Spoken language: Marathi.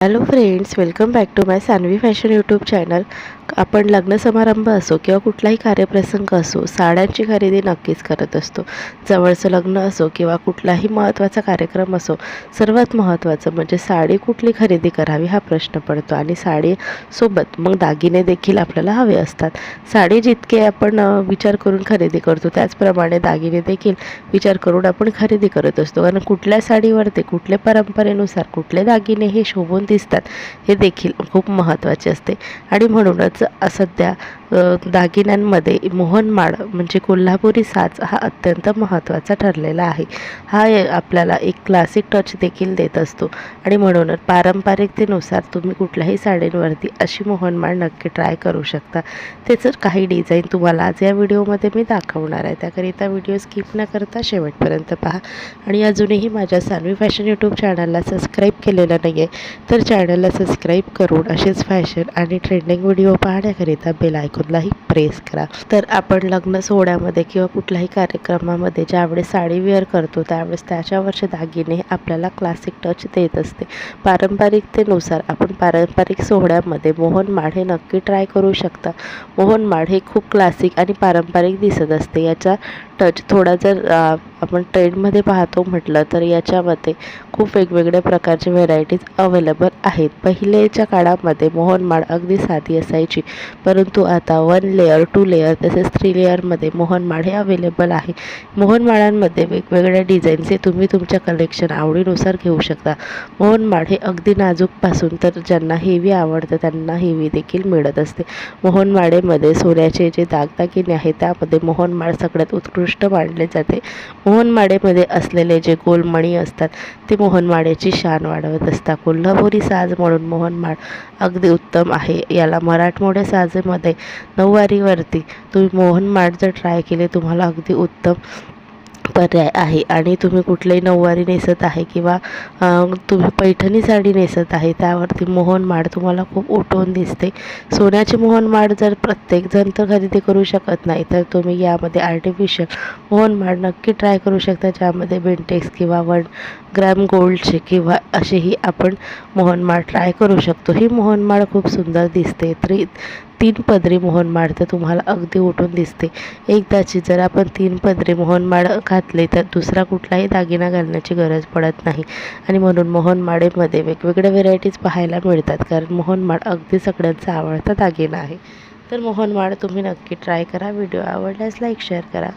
Hello friends, welcome back to my Saanvi fashion YouTube channel. आपण लग्न समारंभ असो किंवा कुठलाही कार्यप्रसंग असो, साड्यांची खरेदी नक्कीच करत असतो. जवळचं लग्न असो किंवा कुठलाही महत्त्वाचा कार्यक्रम असो, सर्वात महत्त्वाचं म्हणजे साडी कुठली खरेदी करावी हा प्रश्न पडतो. आणि साडीसोबत मग दागिने देखील आपल्याला हवे असतात. साडी जितके आपण विचार करून खरेदी करतो, त्याचप्रमाणे दागिने देखील विचार करून आपण खरेदी करत असतो. कारण कुठल्या साडीवरती कुठल्या परंपरेनुसार कुठले दागिने हे शोभून दिसतात हे देखील खूप महत्त्वाचे असते. आणि म्हणूनच सध्या दागिन्यांमध्ये मोहनमाळ म्हणजे कोल्हापुरी साज हा अत्यंत महत्त्वाचा ठरलेला आहे. हा आपल्याला एक क्लासिक टच देखील देत असतो. आणि म्हणूनच पारंपरिकतेनुसार तुम्ही कुठल्याही साडींवरती अशी मोहनमाळ नक्की ट्राय करू शकता. त्याचं काही डिझाईन तुम्हाला आज या व्हिडिओमध्ये मी दाखवणार आहे. त्याकरिता व्हिडिओ स्किप न करता शेवटपर्यंत पहा. आणि अजूनही माझ्या सानवी फॅशन यूट्यूब चॅनलला सबस्क्राईब केलेलं नाही आहे तर चॅनलला सबस्क्राईब करून असेच फॅशन आणि ट्रेंडिंग व्हिडिओ पाहण्याकरिता बेल आयकॉनलाही प्रेस करा. तर आपण लग्न सोहळ्यामध्ये किंवा कुठल्याही कार्यक्रमामध्ये ज्यावेळेस साडी वेअर करतो त्यावेळेस त्याच्यावरचे दागिने आपल्याला क्लासिक टच देत असते. पारंपरिकतेनुसार आपण पारंपरिक सोहळ्यामध्ये मोहनमाळ हे नक्की ट्राय करू शकता. मोहनमाळ हे खूप क्लासिक आणि पारंपरिक दिसत असते. याचा टच थोडा जर आपण ट्रेंडमध्ये पाहतो म्हटलं तर याच्यामध्ये खूप वेगवेगळ्या प्रकारचे व्हेरायटीज अवेलेबल आहेत. पहिलेच्या काळामध्ये मोहनमाळ अगदी साधी असायची, परंतु आता 1 लेअर 2 लेअर तसेच 3 लेअरमध्ये मोहनमाळ हे अवेलेबल आहे. मोहनमाळांमध्ये वेगवेगळ्या डिझाईन्सचे तुम्ही तुमच्या कलेक्शन आवडीनुसार घेऊ शकता. मोहनमाळ हे अगदी नाजूकपासून तर ज्यांना हेवी आवडतं त्यांना हेवी देखील मिळत असते. मोहनमाळेमध्ये सोन्याचे जे दागदागिने आहेत त्यामध्ये मोहनमाळ सगळ्यात उत्कृष्ट मानले जाते. मोहनमाळेमध्ये असलेले जे गोलमणी असतात ते मोहनमाळेची शान वाढवत असतात. कोल्हापुरी साज म्हणून मोहनमाळ अगदी उत्तम आहे. याला मराठमोळ्या साजेमध्ये नऊवारीवरती तुम्ही मोहनमाळ जर ट्राय केले तुम्हाला अगदी उत्तम पर्याय आहे. आणि तुम्ही कुठलीही नऊवारी नेसत आहे किंवा तुम्ही पैठणी साडी नेसत आहे त्यावरती मोहनमाळ तुम्हाला खूप उठून दिसते. सोन्याची मोहनमाळ जर प्रत्येकजण तर खरेदी करू शकत नाही तर तुम्ही यामध्ये आर्टिफिशियल मोहनमाळ नक्की ट्राय करू शकता, ज्यामध्ये बेंटेक्स किंवा 1 ग्रॅम गोल्डचे किंवा असेही आपण मोहनमाळ ट्राय करू शकतो. ही मोहनमाळ खूप सुंदर दिसते. 3 पदरी मोहनमाळ तर तुम्हाला अगदी उठून दिसते. एकदाची जर आपण 3 पदरी मोहनमाळ घातली तर दुसरा कुठलाही दागिना घालण्याची गरज पडत नाही. आणि म्हणून मोहनमाळेमध्ये वेगवेगळ्या व्हेरायटीज पाहायला मिळतात, कारण मोहनमाळ अगदी सगळ्यांचा आवडता दागिना आहे. तर मोहनमाळ तुम्ही नक्की ट्राय करा. व्हिडिओ आवडल्यास लाईक शेअर करा.